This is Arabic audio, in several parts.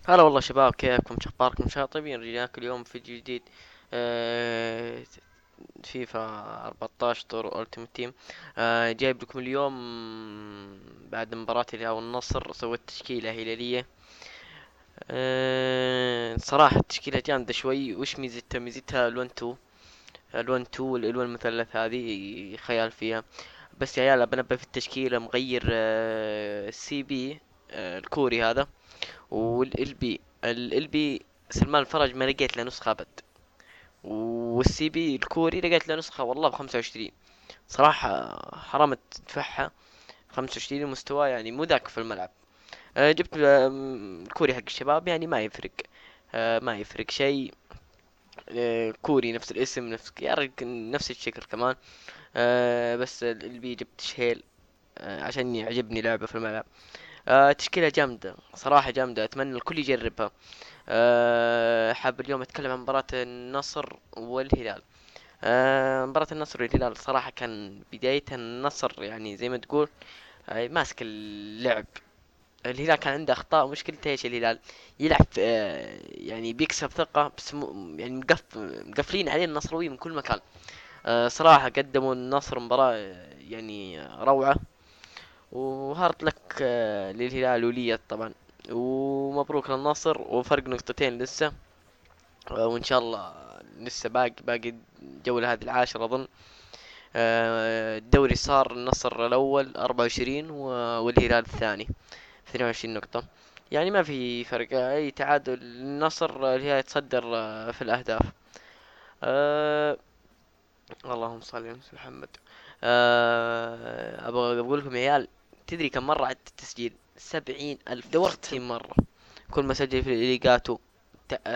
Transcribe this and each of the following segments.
هلا والله شباب، كيفكم؟ شخباركم؟ شاطبين؟ رجعنا اليوم في جديد. آه، فيفا 14 طور التيمت تيم. جايب لكم اليوم بعد مباراة الهلال والنصر سويت تشكيلة هلالية. صراحة التشكيلة جامدة شوي. وش ميزتها؟ ميزتها الون تو والالوان المثلث هذه خيال فيها. بس يا عيال بنبه في التشكيلة مغير السي بي الكوري هذا. والال بي سلمان الفرج ما لقيت له نسخة ابد. والسي بي الكوري لقيت له نسخة والله ب25. صراحة حرام تدفعها. 25 مستوى يعني مو ذاك في الملعب. جبت الكوري حق الشباب يعني ما يفرق. ما يفرق شيء. كوري نفس الاسم نفس يا رجل نفس الشكل كمان. بس البي جبت شهيل عشان يعجبني لعبه في الملعب. تشكيلة جامدة صراحة جامدة، أتمنى الكل يجربها. حاب اليوم أتكلم عن مباراة النصر والهلال. مباراة النصر والهلال صراحة كان بدايتها النصر يعني زي ما تقول ماسك اللعب. الهلال كان عنده أخطاء. مشكلته ايش الهلال؟ يلعب يعني بيكسب ثقة بس يعني مقفلين عليه النصراوي من كل مكان. صراحة قدموا النصر مباراة يعني روعة. وهارد لك للهلال وليت طبعا. ومبروك للنصر وفرق نقطتين لسه. وان شاء الله لسه باقي الجولة هذه العاشرة اظن. الدوري صار النصر الاول 24 والهلال الثاني 22 نقطة. يعني ما في فرق، اي تعادل النصر الهلال يتصدر في الاهداف. أه اللهم صل على محمد. ابغى اقول لكم يا عيال، تدري كم مرة عدت التسجيل؟ 70,000 دورت مرة. كل ما سجل في الإيجاتو.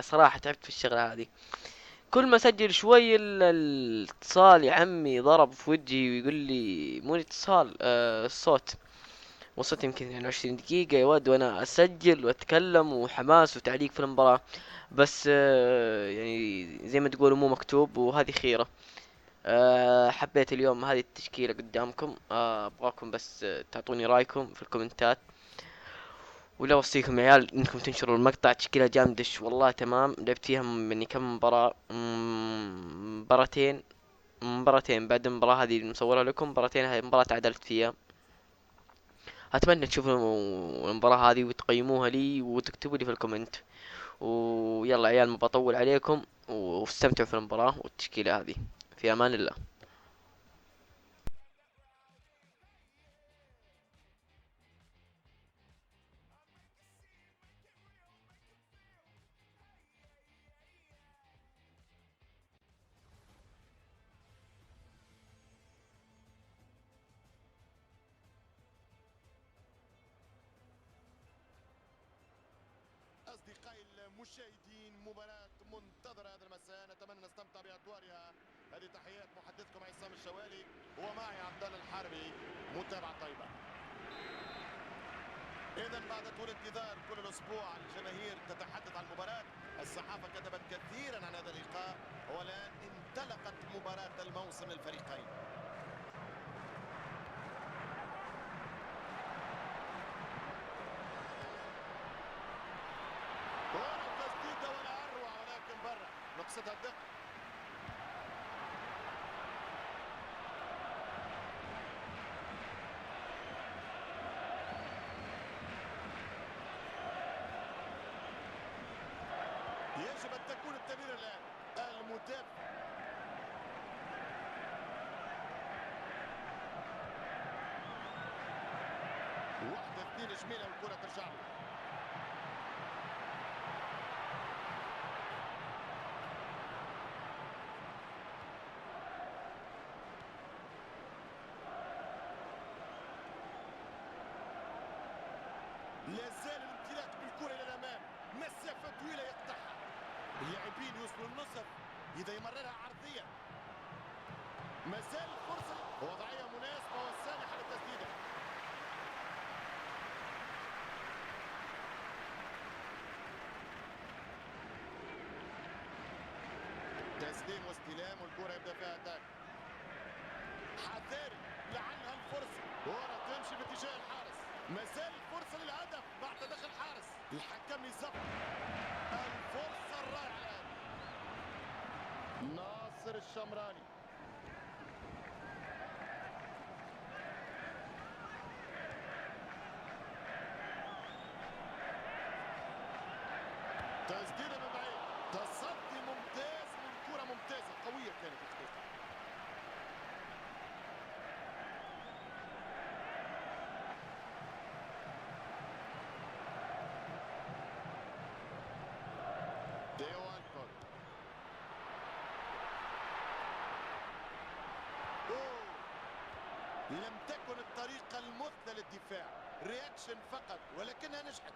صراحة تعبت في الشغلة هذه. كل ما اسجل شوي الاتصال يا عمي ضرب في وجهي ويقول لي مو اتصال الصوت. وصلت يمكن يعني 20 دقيقة يا ود وانا اسجل واتكلم وحماس وتعليق في المباراة. بس يعني زي ما تقولوا مو مكتوب وهذه خيرة. حبيت اليوم هذه التشكيلة قدامكم. ابغاكم بس تعطوني رايكم في الكومنتات. ولا اوصيكم يا عيال انكم تنشروا المقطع. تشكيلة جامدش والله تمام. لعبت فيها مني كم مباراة. مباراتين بعد المباراة هذه اللي مصورها لكم. مباراتين هذه مباراة تعادلت فيها. اتمنى تشوفوا المباراة هذه وتقيموها لي وتكتبوا لي في الكومنت. ويلا عيال ما بطول عليكم. واستمتعوا في المباراة والتشكيلة هذه. في امان الله. أصدقائي المشاهدين، مباراة منتظرة هذا المساء، نتمنى نستمتع بأدوارها. هذه تحيات محدثكم عصام الشوالي ومعي عبد الله الحربي. متابعة طيبة. إذا بعد طول انتظار كل الأسبوع الجماهير تتحدث عن المباراة. الصحافة كتبت كثيرا عن هذا اللقاء، والآن انطلقت مباراة الموسم للفريقين. كرة تسديدة ولا أروع، ولكن برا نقصدها الدقة. يجب أن تكون التمريرة الآن. المدافع واحدة اثنين جميلة والكرة ترجع له. لا زال الامتلاك بالكرة إلى الأمام، مسافة طويلة يقطعها. اللاعبين يوصلوا النصف، إذا يمررها عرضيا. ما زال الفرصة وضعية مناسبة وسانحة للتسديدة. تسليم واستلام والكرة يبدأ فيها أتاك. حذاري، لعلها الفرصة. كرة تمشي باتجاه الحارس. ما زال فرصة للهدف بعد تدخل الحارس. الحكم يصفر الفرصة الرائعة. ناصر الشمراني تسديدة من بعيد، تصدي ممتاز من كرة ممتازة قوية كانت الحقيقة. ديو ألفورد. لم تكن الطريقة المثلى للدفاع، رياكشن فقط ولكنها نجحت.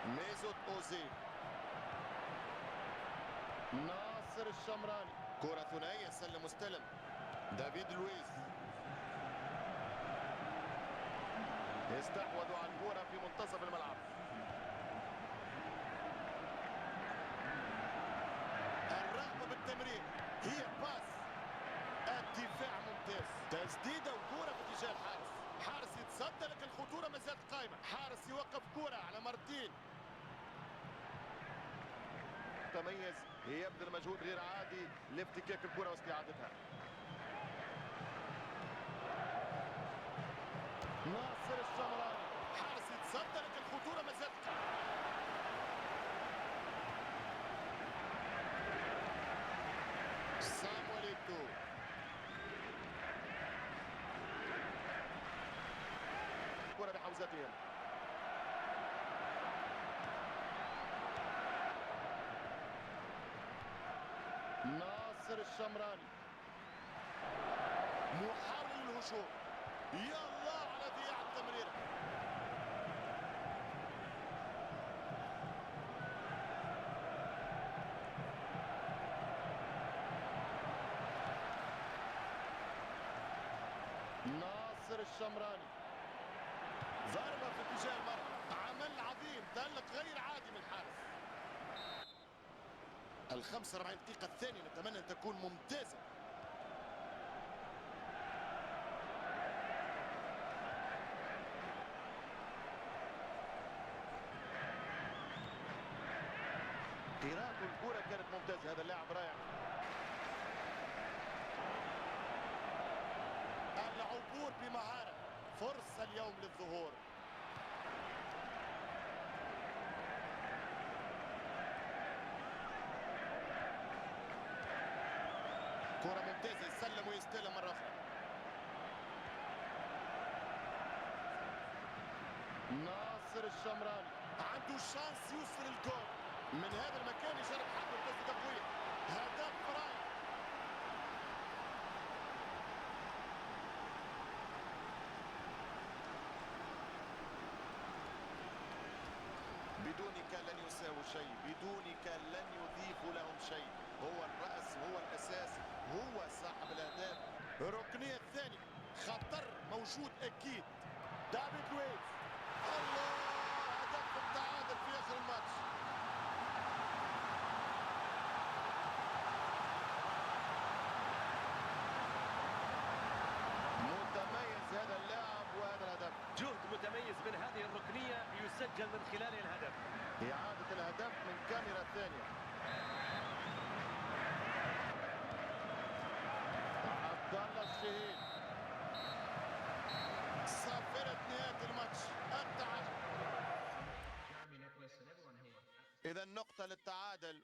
ميزوت أوزيل، ناصر الشمراني، كرة ثنائية سلم مستلم. دافيد لويز استحوذوا على الكرة في منتصف الملعب. الرغبة بالتمرير، هي باس. الدفاع ممتاز، تسديدة وكرة في اتجاه الحارس. حارس يتصدى لكن الخطورة ما زالت قائمة. حارس يوقف كرة على مرتين. تميز، يبذل مجهود غير عادي لافتكاك الكرة واستعادتها. ناصر الشمراني، حارس يتصدى لكن الخطورة ما زالت قائمة. صامويل إيتو، كرة بحوزتهم. ناصر الشمراني محاول للهجوم. يا الله على ضياع التمريرة. ناصر الشمراني ضربة في اتجاه المرمى، عمل عظيم، تألق غير عادي من الحارس. ال 45 دقيقة الثانية نتمنى أن تكون ممتازة. قراءة الكرة كانت ممتازة، هذا اللاعب رائع. العبور بمهارة، فرصة اليوم للظهور. كرة ممتازة، يسلم ويستلم مرة أخرى. ناصر الشمراني عنده شانس يوصل الجول من هذا المكان، يجرب حظه بتسديدة قوية. هدف رائع. بدونك لن يساووا شيء، بدونك لن يضيفوا لهم شيء. هو الرأس، هو الأساس، هو صاحب الأهداف. الركنية الثانية، خطر موجود أكيد. دافيد لويز، الله، هدف التعادل في آخر الماتش. متميز هذا اللاعب وهذا الهدف. جهد متميز من هذه الركنية يسجل من خلال الهدف. إعادة الهدف من كاميرا ثانية. عبد الله الشهيد، صافرة نهاية الماتش، التعادل. إذا نقطة للتعادل